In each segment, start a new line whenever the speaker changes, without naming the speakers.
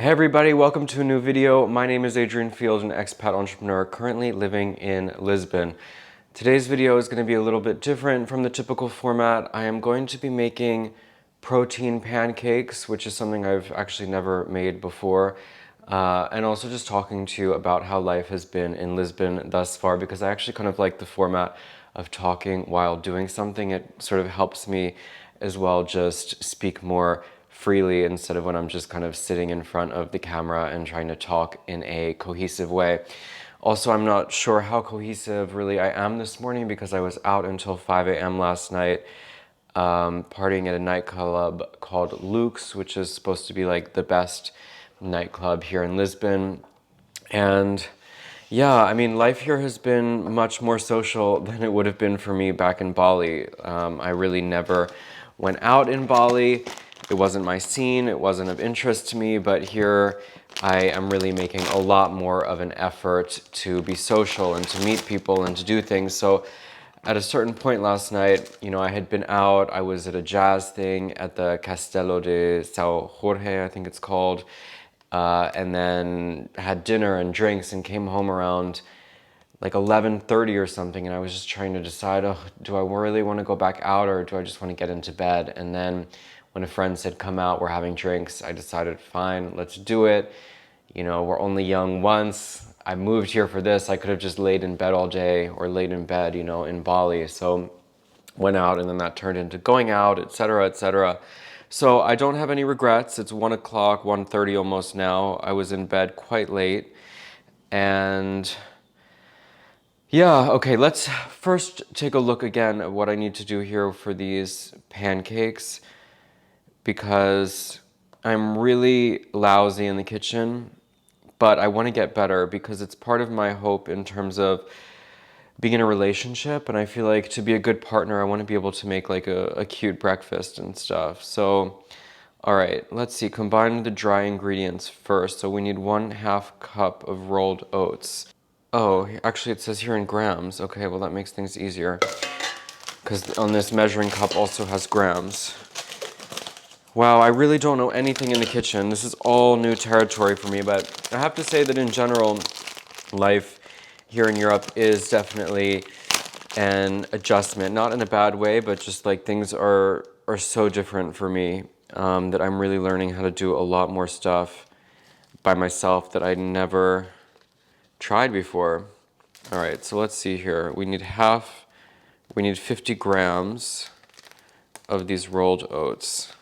Hey everybody, welcome to a new video. My name is Adrian Field, an expat entrepreneur currently living in Lisbon. Today's video is going to be a little bit different from the typical format. I am going to be making protein pancakes, which is something I've actually never made before. And also just talking to you about how life has been in Lisbon thus far, because I actually kind of like the format of talking while doing something. It sort of helps me as well just speak more freely instead of when I'm just kind of sitting in front of the camera and trying to talk in a cohesive way. Also, I'm not sure how cohesive really I am this morning because I was out until 5 a.m. last night partying at a nightclub called Luke's, which is supposed to be like the best nightclub here in Lisbon. And yeah, I mean, life here has been much more social than it would have been for me back in Bali. I really never went out in Bali. It wasn't my scene, it wasn't of interest to me, but here I am really making a lot more of an effort to be social and to meet people and to do things. So at a certain point last night, I had been out, I was at a jazz thing at the Castelo de São Jorge, I think it's called, and then had dinner and drinks and came home around like 11:30 or something, and I was just trying to decide, do I really want to go back out or do I just want to get into bed? And then when a friend said, come out, we're having drinks, I decided, fine, let's do it. We're only young once. I moved here for this. I could have just laid in bed all day or laid in bed, in Bali. So went out, and then that turned into going out, etc., etc. So I don't have any regrets. It's 1 o'clock, 1:30 almost now. I was in bed quite late. And yeah, okay, let's first take a look again at what I need to do here for these pancakes, because I'm really lousy in the kitchen, but I want to get better because it's part of my hope in terms of being in a relationship, and I feel like to be a good partner, I want to be able to make like a cute breakfast and stuff. So, all right, let's see, combine the dry ingredients first. So we need 1/2 cup of rolled oats. Oh, actually it says here in grams. Okay, well that makes things easier because on this measuring cup also has grams. Wow, I really don't know anything in the kitchen. This is all new territory for me, but I have to say that in general, life here in Europe is definitely an adjustment. Not in a bad way, but just like things are so different for me that I'm really learning how to do a lot more stuff by myself that I never tried before. All right, so let's see here. We need 50 grams of these rolled oats.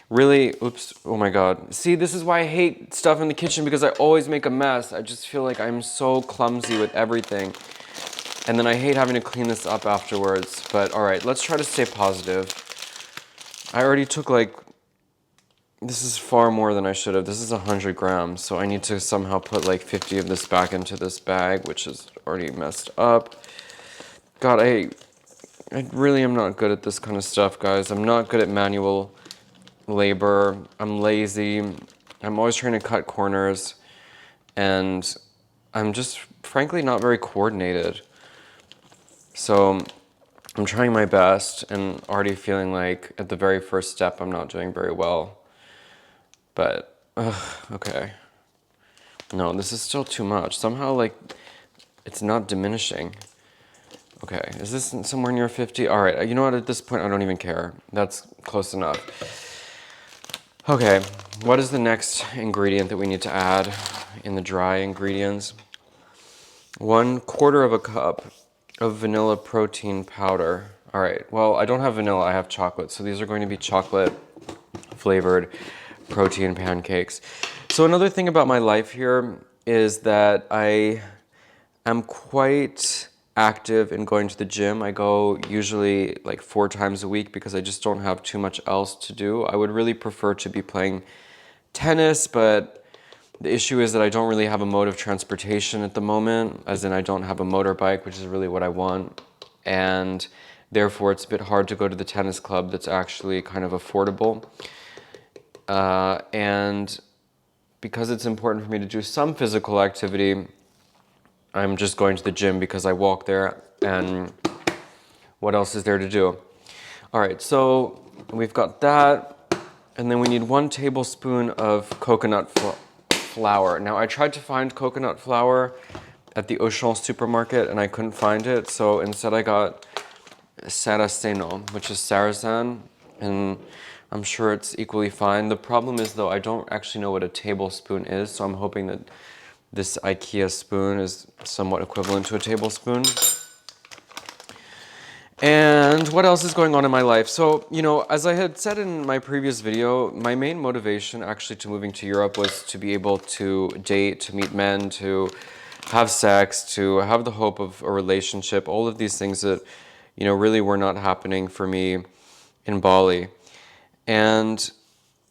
Really, oops, oh my God. See, this is why I hate stuff in the kitchen, because I always make a mess. I just feel like I'm so clumsy with everything. And then I hate having to clean this up afterwards. But all right, let's try to stay positive. I already took this is far more than I should have. This is 100 grams, so I need to somehow put 50 of this back into this bag, which is already messed up. God, I really am not good at this kind of stuff, guys. I'm not good at manual labor. I'm lazy. I'm always trying to cut corners, and I'm just frankly not very coordinated. So I'm trying my best and already feeling like at the very first step I'm not doing very well. But okay. No, this is still too much. Somehow it's not diminishing. Okay, is this somewhere near 50? All right, you know what, at this point I don't even care. That's close enough. Okay, what is the next ingredient that we need to add in the dry ingredients? 1/4 cup of vanilla protein powder. All right, well, I don't have vanilla, I have chocolate. So these are going to be chocolate flavored protein pancakes. So another thing about my life here is that I am quite active in going to the gym. I go usually 4 times a week because I just don't have too much else to do. I would really prefer to be playing tennis, but the issue is that I don't really have a mode of transportation at the moment, as in I don't have a motorbike, which is really what I want. And therefore it's a bit hard to go to the tennis club that's actually kind of affordable. And because it's important for me to do some physical activity, I'm just going to the gym because I walk there, and what else is there to do? All right, so we've got that. And then we need 1 tablespoon of coconut flour. Now, I tried to find coconut flour at the Auchan supermarket and I couldn't find it. So instead I got sarraceno, which is sarrasin, and I'm sure it's equally fine. The problem is though, I don't actually know what a tablespoon is. So I'm hoping that this IKEA spoon is somewhat equivalent to a tablespoon. And what else is going on in my life? So, you know, as I had said in my previous video, my main motivation actually to moving to Europe was to be able to date, to meet men, to have sex, to have the hope of a relationship, all of these things that, you know, really were not happening for me in Bali. And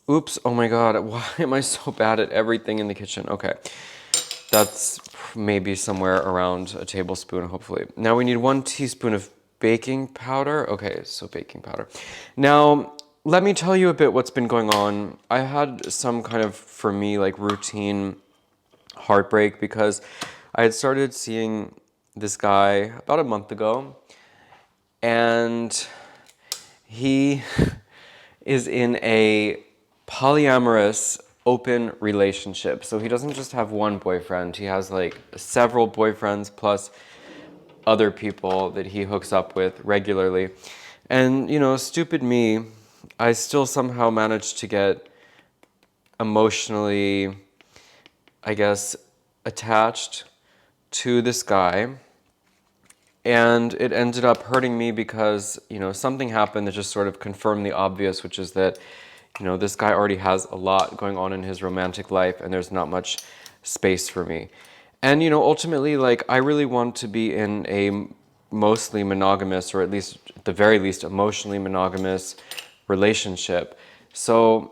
oops, oh my God, why am I so bad at everything in the kitchen? Okay, that's maybe somewhere around a tablespoon, hopefully. Now we need 1 teaspoon of baking powder. Okay, so baking powder. Now, let me tell you a bit what's been going on. I had some kind of, for me, like routine heartbreak because I had started seeing this guy about a month ago, and he is in a polyamorous open relationship. So he doesn't just have 1 boyfriend, he has like several boyfriends plus other people that he hooks up with regularly. And, you know, stupid me, I still somehow managed to get emotionally, I guess, attached to this guy. And it ended up hurting me because, you know, something happened that just sort of confirmed the obvious, which is that, you know, this guy already has a lot going on in his romantic life and there's not much space for me. And, you know, ultimately, like, I really want to be in a mostly monogamous, or at least, at the very least, emotionally monogamous relationship. So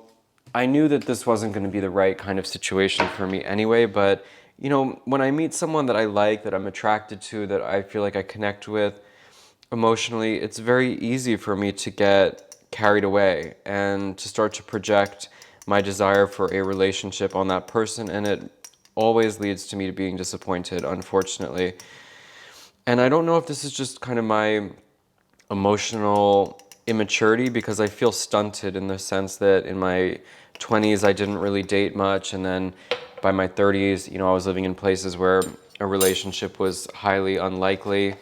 I knew that this wasn't going to be the right kind of situation for me anyway, but, you know, when I meet someone that I like, that I'm attracted to, that I feel like I connect with emotionally, it's very easy for me to get carried away and to start to project my desire for a relationship on that person, and it always leads to me being disappointed, unfortunately. And I don't know if this is just kind of my emotional immaturity, because I feel stunted in the sense that in my 20s I didn't really date much, and then by my 30s, you know, I was living in places where a relationship was highly unlikely.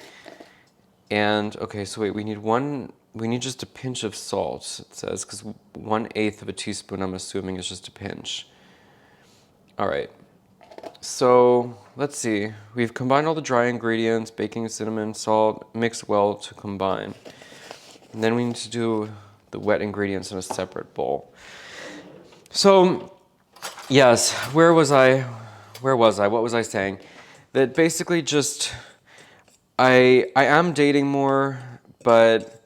And okay, so wait, we need just a pinch of salt, it says, because 1/8 of a teaspoon, I'm assuming, is just a pinch. All right. So let's see, we've combined all the dry ingredients, baking, cinnamon, salt, mix well to combine. And then we need to do the wet ingredients in a separate bowl. So yes, where was I? What was I saying? That basically just, I am dating more, but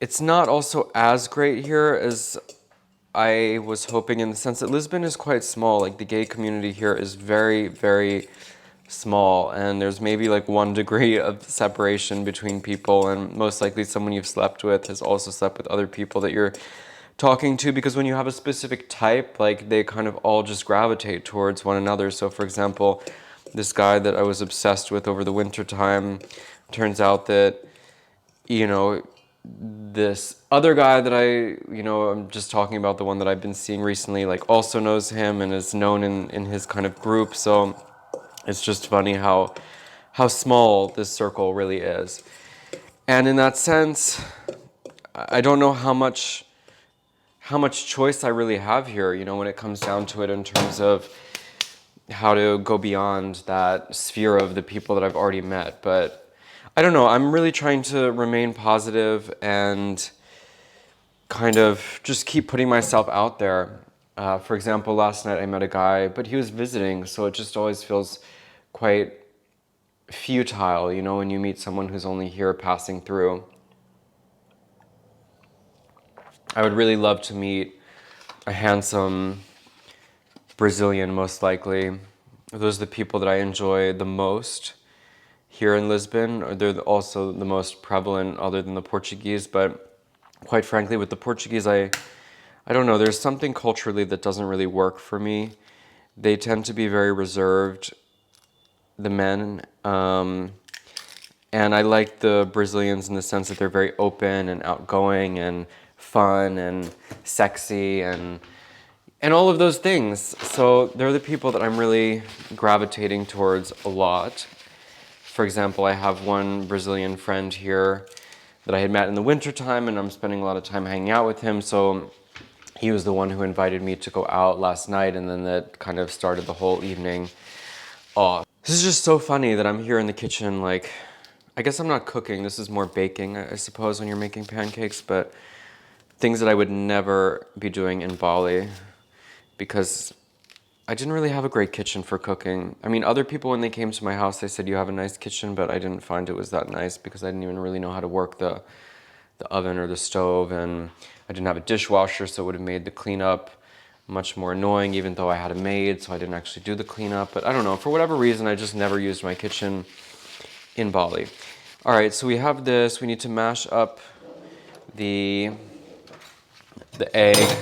it's not also as great here as I was hoping, in the sense that Lisbon is quite small. Like, the gay community here is very, very small, and there's maybe like 1 degree of separation between people, and most likely someone you've slept with has also slept with other people that you're talking to, because when you have a specific type, like, they kind of all just gravitate towards one another. So for example, this guy that I was obsessed with over the winter time, turns out that, you know, this other guy that I'm just talking about, the one that I've been seeing recently, like, also knows him and is known in his kind of group. So it's just funny how small this circle really is. And in that sense, I don't know how much choice I really have here, you know, when it comes down to it, in terms of how to go beyond that sphere of the people that I've already met. But I don't know, I'm really trying to remain positive and kind of just keep putting myself out there. For example, last night I met a guy, but he was visiting, so it just always feels quite futile, you know, when you meet someone who's only here passing through. I would really love to meet a handsome Brazilian, most likely. Those are the people that I enjoy the most here in Lisbon, or they're also the most prevalent other than the Portuguese. But quite frankly, with the Portuguese, I don't know, there's something culturally that doesn't really work for me. They tend to be very reserved, the men, and I like the Brazilians in the sense that they're very open and outgoing and fun and sexy and all of those things. So they're the people that I'm really gravitating towards a lot. For example, I have one Brazilian friend here that I had met in the wintertime, and I'm spending a lot of time hanging out with him. So he was the one who invited me to go out last night, and then that kind of started the whole evening off. This is just so funny that I'm here in the kitchen, like, I guess I'm not cooking, this is more baking, I suppose, when you're making pancakes, but things that I would never be doing in Bali, because I didn't really have a great kitchen for cooking. I mean, other people, when they came to my house, they said, you have a nice kitchen, but I didn't find it was that nice because I didn't even really know how to work the oven or the stove, and I didn't have a dishwasher, so it would have made the cleanup much more annoying, even though I had a maid, so I didn't actually do the cleanup. But I don't know, for whatever reason, I just never used my kitchen in Bali. All right, so we have this. We need to mash up the egg.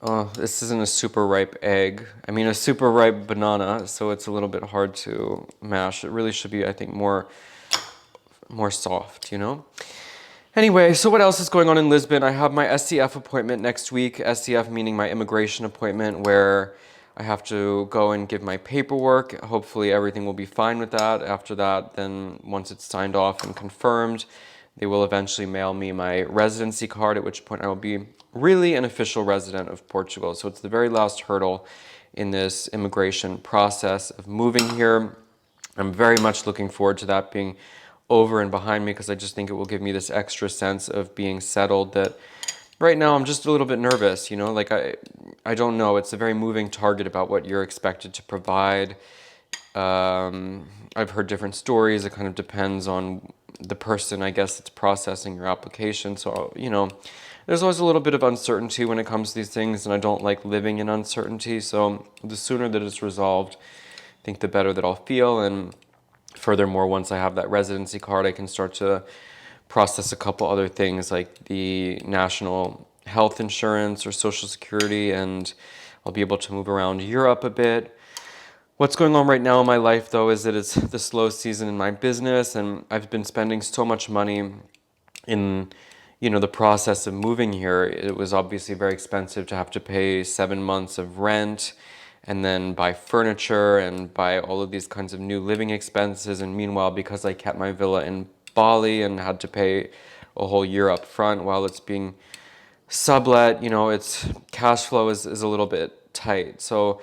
Oh, this isn't a super ripe egg. I mean, a super ripe banana, so it's a little bit hard to mash. It really should be, I think, more soft, you know? Anyway, so what else is going on in Lisbon? I have my SCF appointment next week. SCF meaning my immigration appointment, where I have to go and give my paperwork. Hopefully everything will be fine with that. After that, then once it's signed off and confirmed, they will eventually mail me my residency card, at which point I will be really an official resident of Portugal. So it's the very last hurdle in this immigration process of moving here. I'm very much looking forward to that being over and behind me, because I just think it will give me this extra sense of being settled that right now I'm just a little bit nervous, you know, like I don't know. It's a very moving target about what you're expected to provide. I've heard different stories. It kind of depends on the person, I guess, that's processing your application. So, you know, there's always a little bit of uncertainty when it comes to these things, and I don't like living in uncertainty. So the sooner that it's resolved, I think the better that I'll feel. And furthermore, once I have that residency card, I can start to process a couple other things like the national health insurance or social security, and I'll be able to move around Europe a bit. What's going on right now in my life, though, is that it's the slow season in my business, and I've been spending so much money in, you know, the process of moving here. It was obviously very expensive to have to pay 7 months of rent, and then buy furniture and buy all of these kinds of new living expenses. And meanwhile, because I kept my villa in Bali and had to pay a whole year up front while it's being sublet, you know, its cash flow is a little bit tight. So,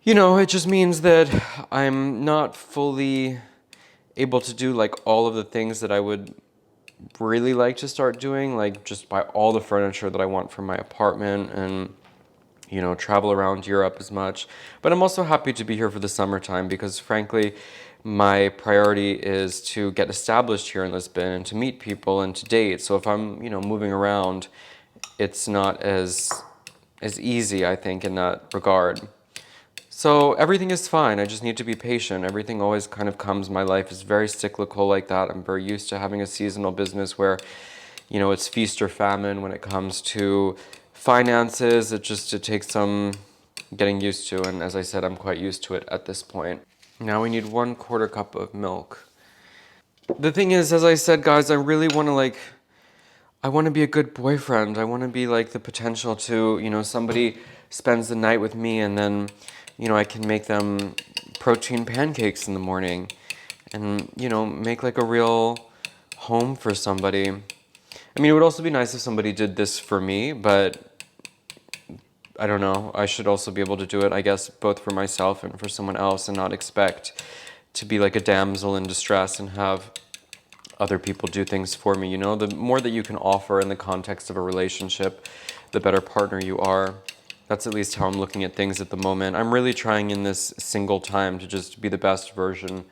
you know, it just means that I'm not fully able to do like all of the things that I would really like to start doing, like just buy all the furniture that I want for my apartment and, you know, travel around Europe as much. But I'm also happy to be here for the summertime, because frankly, my priority is to get established here in Lisbon and to meet people and to date. So if I'm, you know, moving around, it's not as easy, I think, in that regard. So everything is fine. I just need to be patient. Everything always kind of comes. My life is very cyclical like that. I'm very used to having a seasonal business where, you know, it's feast or famine when it comes to finances. It takes some getting used to, and as I said, I'm quite used to it at this point. Now we need 1/4 cup of milk. The thing is, as I said, guys, I really want to I want to be a good boyfriend. I want to be like the potential to, you know, somebody spends the night with me, and then, you know, I can make them protein pancakes in the morning and, you know, make like a real home for somebody. I mean, it would also be nice if somebody did this for me, but I don't know. I should also be able to do it, I guess, both for myself and for someone else, and not expect to be like a damsel in distress and have other people do things for me. You know, the more that you can offer in the context of a relationship, the better partner you are. That's at least how I'm looking at things at the moment. I'm really trying in this single time to just be the best version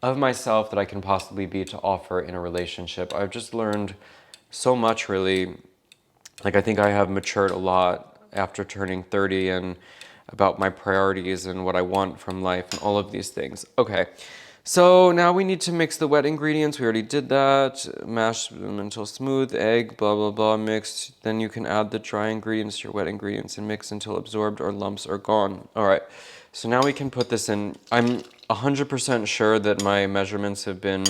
of myself that I can possibly be to offer in a relationship. I've just learned so much, really. Like, I think I have matured a lot after turning 30, and about my priorities and what I want from life and all of these things. Okay, so now we need to mix the wet ingredients. We already did that. Mash them until smooth, egg, blah, blah, blah, mixed. Then you can add the dry ingredients to your wet ingredients and mix until absorbed or lumps are gone. All right, so now we can put this in. I'm 100% sure that my measurements have been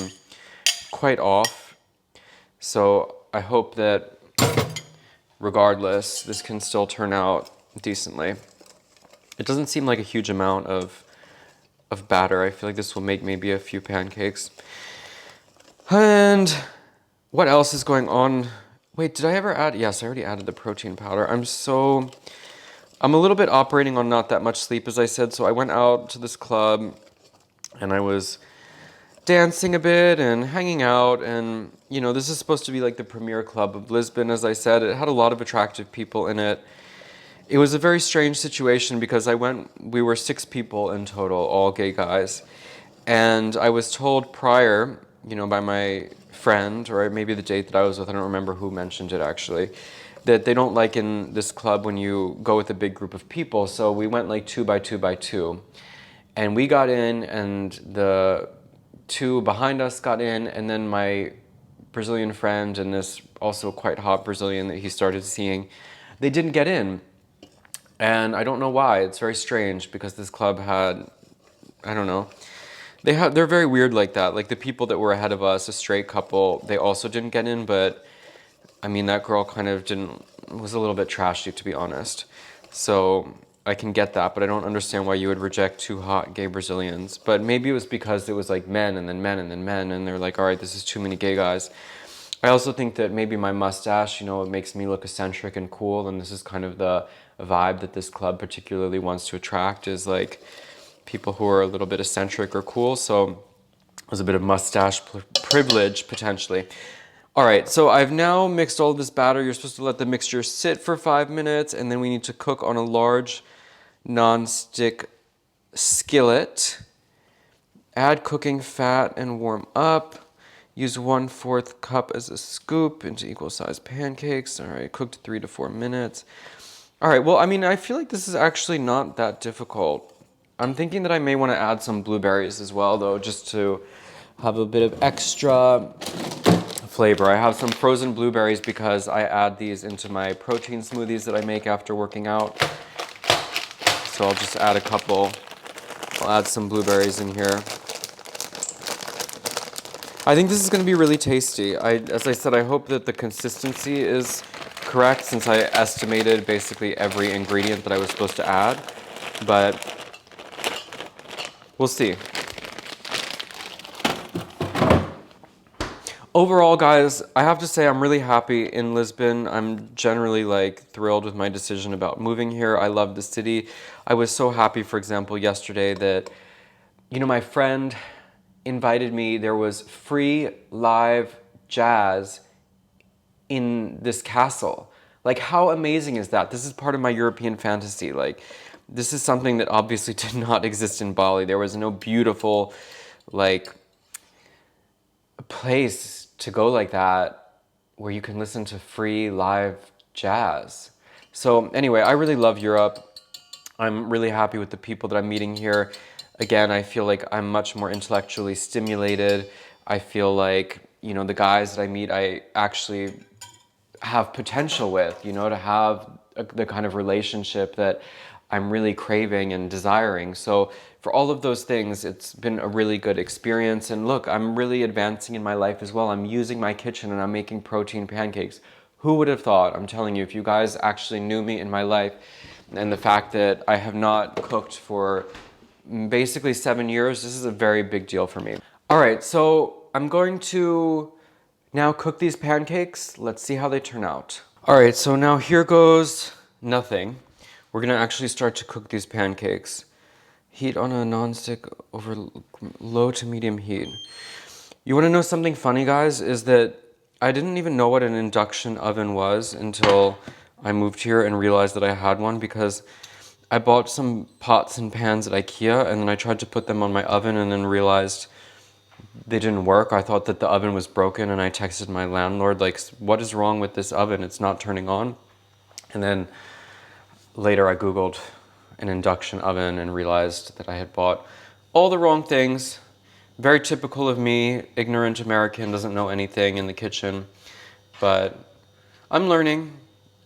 quite off. So I hope that regardless, this can still turn out decently. It doesn't seem like a huge amount of batter. I feel like this will make maybe a few pancakes. And what else is going on? Wait, did I ever add? Yes, I already added the protein powder. I'm a little bit operating on not that much sleep, as I said, so I went out to this club and I was dancing a bit and hanging out, and you know, this is supposed to be like the premier club of Lisbon, as I said. It had a lot of attractive people in it. It was a very strange situation because we were 6 people in total, all gay guys, and I was told prior, you know, by my friend, or maybe the date that I was with, I don't remember who mentioned it actually, that they don't like in this club when you go with a big group of people. So we went like 2 by 2 by 2, and we got in, and the 2 behind us got in, and then my Brazilian friend and this also quite hot Brazilian that he started seeing, they didn't get in. And I don't know why. It's very strange because this club had, I don't know, they're very weird like that. Like the people that were ahead of us, a straight couple, they also didn't get in, but I mean, that girl kind of was a little bit trashy, to be honest. So I can get that, but I don't understand why you would reject 2 hot gay Brazilians. But maybe it was because it was like men and then men and then men, and they're like, all right, this is too many gay guys. I also think that maybe my mustache, you know, it makes me look eccentric and cool, and this is kind of the vibe that this club particularly wants to attract, is like people who are a little bit eccentric or cool. So there's a bit of mustache privilege potentially. All right, so I've now mixed all of this batter. You're supposed to let the mixture sit for 5 minutes, and then we need to cook on a large non-stick skillet. Add cooking fat and warm up. Use 1/4 cup as a scoop into equal sized pancakes. All right, cooked 3 to 4 minutes. All right, well, I mean, I feel like this is actually not that difficult. I'm thinking that I may want to add some blueberries as well, though, just to have a bit of extra flavor. I have some frozen blueberries because I add these into my protein smoothies that I make after working out. So I'll just add a couple. I'll add some blueberries in here. I think this is going to be really tasty. As I said, I hope that the consistency is correct, since I estimated basically every ingredient that I was supposed to add, but we'll see. Overall, guys, I have to say I'm really happy in Lisbon. I'm generally like thrilled with my decision about moving here. I love the city. I was so happy, for example, yesterday that, you know, my friend invited me. There was free live jazz in this castle. Like, how amazing is that? This is part of my European fantasy. Like, this is something that obviously did not exist in Bali. There was no beautiful, like, place to go like that where you can listen to free live jazz. So anyway, I really love Europe. I'm really happy with the people that I'm meeting here. Again, I feel like I'm much more intellectually stimulated. I feel like, you know, the guys that I meet, I actually have potential with, you know, to have the kind of relationship that I'm really craving and desiring. So for all of those things, it's been a really good experience. And look, I'm really advancing in my life as well. I'm using my kitchen and I'm making protein pancakes. Who would have thought? I'm telling you, if you guys actually knew me in my life, and the fact that I have not cooked for basically 7 years, this is a very big deal for me. All right, so I'm going to now cook these pancakes. Let's see how they turn out. All right, so now here goes nothing. We're gonna actually start to cook these pancakes. Heat on a non-stick over low to medium heat. You wanna know something funny, guys, is that I didn't even know what an induction oven was until I moved here and realized that I had one, because I bought some pots and pans at IKEA and then I tried to put them on my oven and then realized they didn't work. I thought that the oven was broken and I texted my landlord, like, what is wrong with this oven? It's not turning on. And then later I Googled an induction oven and realized that I had bought all the wrong things. Very typical of me, ignorant American, doesn't know anything in the kitchen. But I'm learning.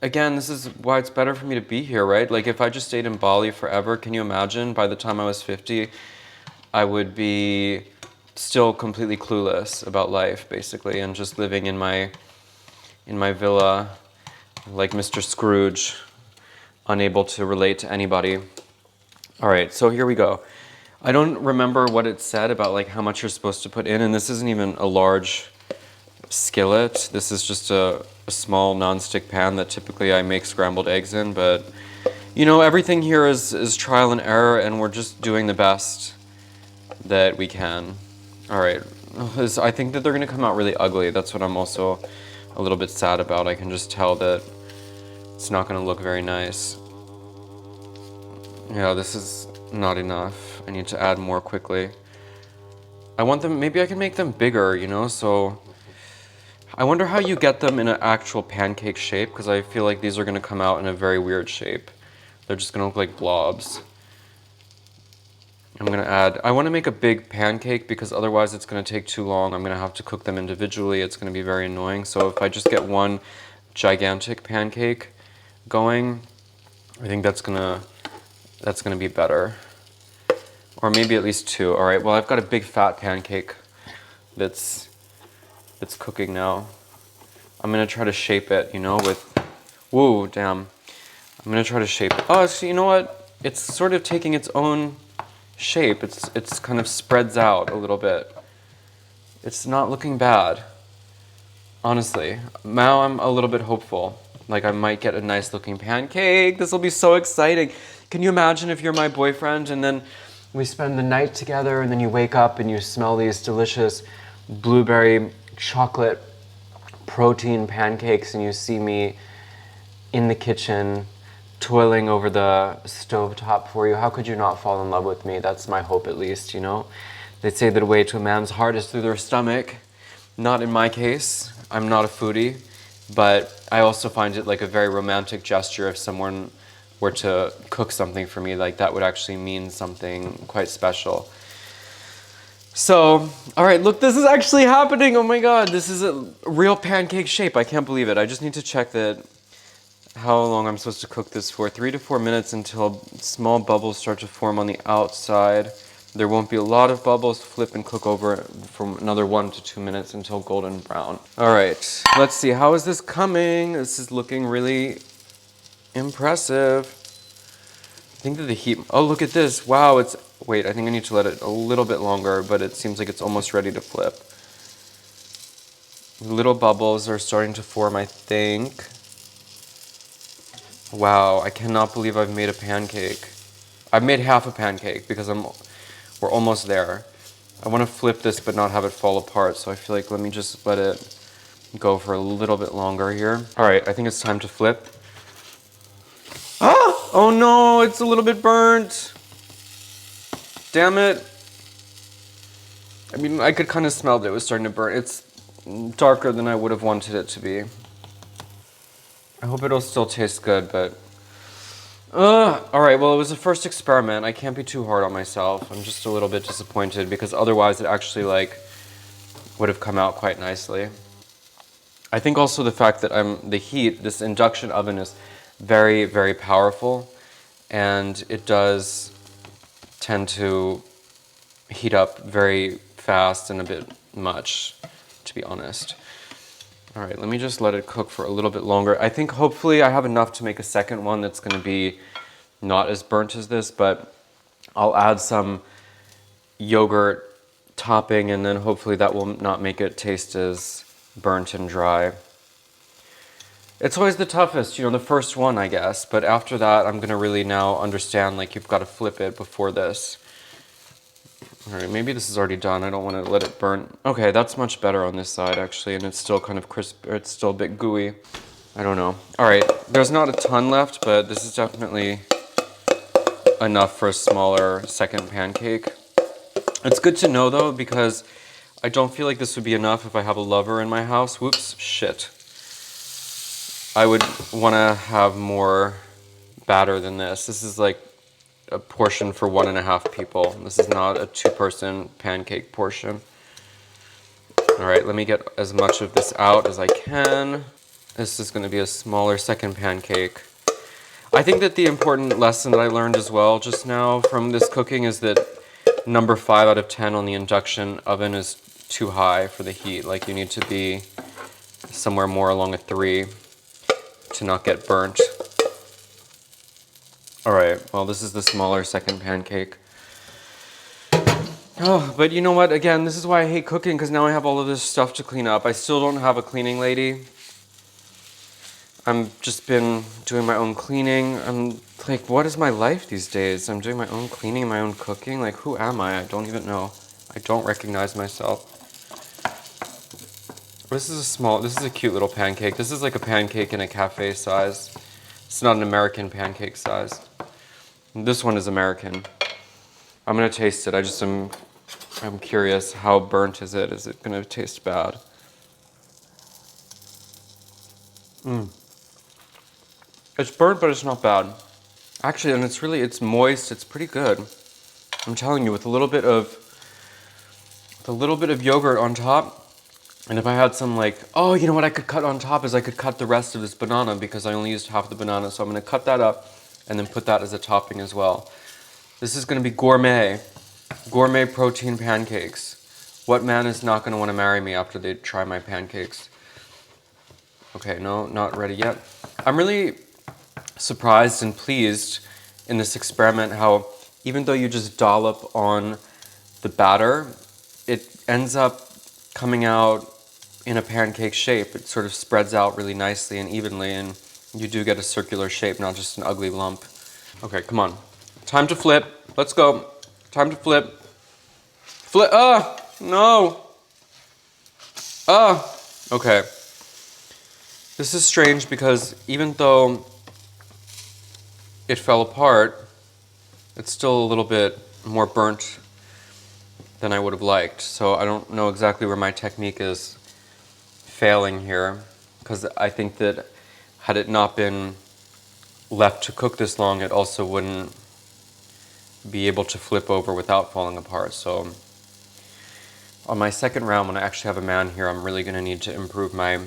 Again, this is why it's better for me to be here, right? Like, if I just stayed in Bali forever, can you imagine by the time I was 50, I would be still completely clueless about life, basically, and just living in my in my villa, like Mr. Scrooge, unable to relate to anybody. All right, so here we go. I don't remember what it said about like how much you're supposed to put in, and this isn't even a large skillet. This is just a small non-stick pan that typically I make scrambled eggs in, but you know, everything here is trial and error, and we're just doing the best that we can. All right, I think that they're gonna come out really ugly. That's what I'm also a little bit sad about. I can just tell that it's not gonna look very nice. Yeah, this is not enough. I need to add more quickly. I want them, maybe I can make them bigger, you know, so I wonder how you get them in an actual pancake shape, because I feel like these are gonna come out in a very weird shape. They're just gonna look like blobs. I'm gonna add, I wanna make a big pancake because otherwise it's gonna take too long. I'm gonna have to cook them individually. It's gonna be very annoying. So if I just get one gigantic pancake going, I think that's gonna be better. Or maybe at least two. All right, well, I've got a big fat pancake that's cooking now. I'm gonna try to shape it, you know, with, whoa, damn. I'm gonna try to shape it. Oh, so you know what? It's sort of taking its own shape. It's kind of spreads out a little bit. It's not looking bad, honestly. Now I'm a little bit hopeful. Like I might get a nice looking pancake. This will be so exciting. Can you imagine if you're my boyfriend and then we spend the night together and then you wake up and you smell these delicious blueberry chocolate protein pancakes and you see me in the kitchen toiling over the stovetop for you? How could you not fall in love with me? That's my hope, at least, you know? They say that the way to a man's heart is through their stomach. Not in my case. I'm not a foodie, but I also find it like a very romantic gesture if someone were to cook something for me. Like that would actually mean something quite special. So, all right, look, this is actually happening. Oh my God, this is a real pancake shape. I can't believe it. I just need to check that how long I'm supposed to cook this for. 3 to 4 minutes until small bubbles start to form on the outside. There won't be a lot of bubbles. Flip and cook over for another 1 to 2 minutes until golden brown. All right, let's see. How is this coming? This is looking really impressive. I think that the heat, oh, look at this. Wow, it's, wait, I think I need to let it a little bit longer, but it seems like it's almost ready to flip. Little bubbles are starting to form, I think. Wow, I cannot believe I've made a pancake. I've made half a pancake because we're almost there. I want to flip this but not have it fall apart, so I feel like let me just let it go for a little bit longer here. All right, I think it's time to flip. Ah! Oh no, it's a little bit burnt. Damn it. I mean, I could kind of smell that it was starting to burn. It's darker than I would have wanted it to be. I hope it'll still taste good, but... all right, well, it was the first experiment. I can't be too hard on myself. I'm just a little bit disappointed because otherwise it actually, like, would have come out quite nicely. I think also the fact that the heat, this induction oven is very, very powerful, and it does tend to heat up very fast and a bit much, to be honest. All right, let me just let it cook for a little bit longer. I think hopefully I have enough to make a second one that's going to be not as burnt as this, but I'll add some yogurt topping and then hopefully that will not make it taste as burnt and dry. It's always the toughest, you know, the first one, I guess, but after that I'm going to really now understand, like, you've got to flip it before this. All right, maybe this is already done. I don't want to let it burn. Okay, that's much better on this side, actually, and it's still kind of crisp. It's still a bit gooey. I don't know. All right, there's not a ton left, but this is definitely enough for a smaller second pancake. It's good to know, though, because I don't feel like this would be enough if I have a lover in my house. Whoops, shit. I would want to have more batter than this. This is like a portion for 1.5 people. This is not a 2-person pancake portion. All right, let me get as much of this out as I can. This is going to be a smaller second pancake. I think that the important lesson that I learned as well just now from this cooking is that number 5 out of 10 on the induction oven is too high for the heat. Like, you need to be somewhere more along a 3 to not get burnt. All right, well, this is the smaller second pancake. Oh, but you know what? Again, this is why I hate cooking, because now I have all of this stuff to clean up. I still don't have a cleaning lady. I've just been doing my own cleaning. I'm like, what is my life these days? I'm doing my own cleaning, my own cooking. Like, who am I? I don't even know. I don't recognize myself. This is a cute little pancake. This is like a pancake in a cafe size. It's not an American pancake size. This one is American. I'm gonna taste it. I'm curious, how burnt is it? Is it gonna taste bad? It's burnt, but it's not bad. Actually, and it's moist. It's pretty good. I'm telling you, with a little bit of yogurt on top, and if I had some oh, you know what I could cut on top is I could cut the rest of this banana, because I only used half the banana. So I'm gonna cut that up and then put that as a topping as well. This is gonna be gourmet protein pancakes. What man is not gonna wanna marry me after they try my pancakes? Okay, no, not ready yet. I'm really surprised and pleased in this experiment how even though you just dollop on the batter, it ends up coming out in a pancake shape. It sort of spreads out really nicely and evenly, and you do get a circular shape, not just an ugly lump. Okay, come on. Time to flip. Let's go. Time to flip. Flip. No. Okay. This is strange because even though it fell apart, it's still a little bit more burnt than I would have liked. So I don't know exactly where my technique is failing here, because I think that had it not been left to cook this long, it also wouldn't be able to flip over without falling apart. So on my second round, when I actually have a man here, I'm really going to need to improve my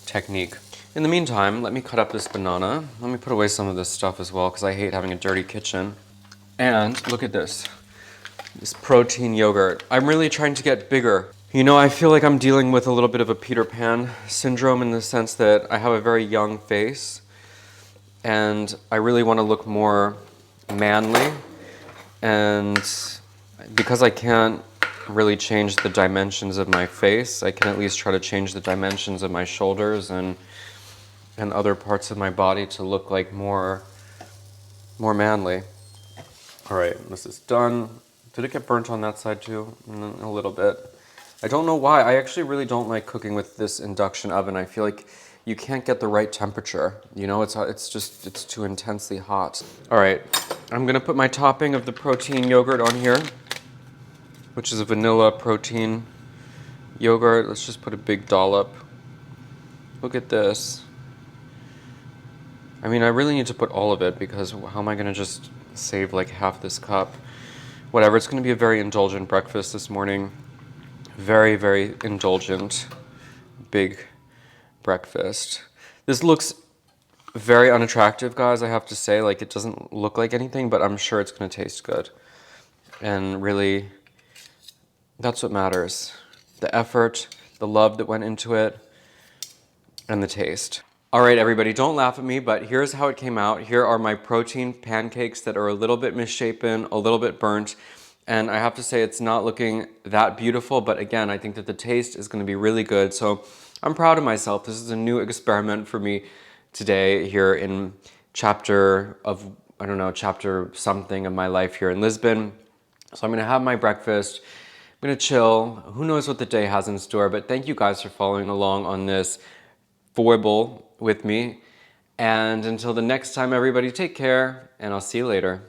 technique. In the meantime, let me cut up this banana. Let me put away some of this stuff as well, because I hate having a dirty kitchen. And look at this protein yogurt. I'm really trying to get bigger. You know, I feel like I'm dealing with a little bit of a Peter Pan syndrome, in the sense that I have a very young face and I really want to look more manly. And because I can't really change the dimensions of my face, I can at least try to change the dimensions of my shoulders and other parts of my body to look like more manly. All right, this is done. Did it get burnt on that side too? A little bit. I don't know why. I actually really don't like cooking with this induction oven. I feel like you can't get the right temperature. You know, it's too intensely hot. All right, I'm gonna put my topping of the protein yogurt on here, which is a vanilla protein yogurt. Let's just put a big dollop. Look at this. I mean, I really need to put all of it, because how am I gonna just save like half this cup? Whatever, it's gonna be a very indulgent breakfast this morning. Very, very indulgent, big breakfast. This looks very unattractive, guys, I have to say. Like, it doesn't look like anything, but I'm sure it's gonna taste good. And really, that's what matters. The effort, the love that went into it, and the taste. All right, everybody, don't laugh at me, but here's how it came out. Here are my protein pancakes that are a little bit misshapen, a little bit burnt, and I have to say it's not looking that beautiful, but again, I think that the taste is gonna be really good, so I'm proud of myself. This is a new experiment for me today here in chapter something of my life here in Lisbon. So I'm gonna have my breakfast, I'm gonna chill. Who knows what the day has in store, but thank you guys for following along on this foible with me. And until the next time, everybody, take care, and I'll see you later.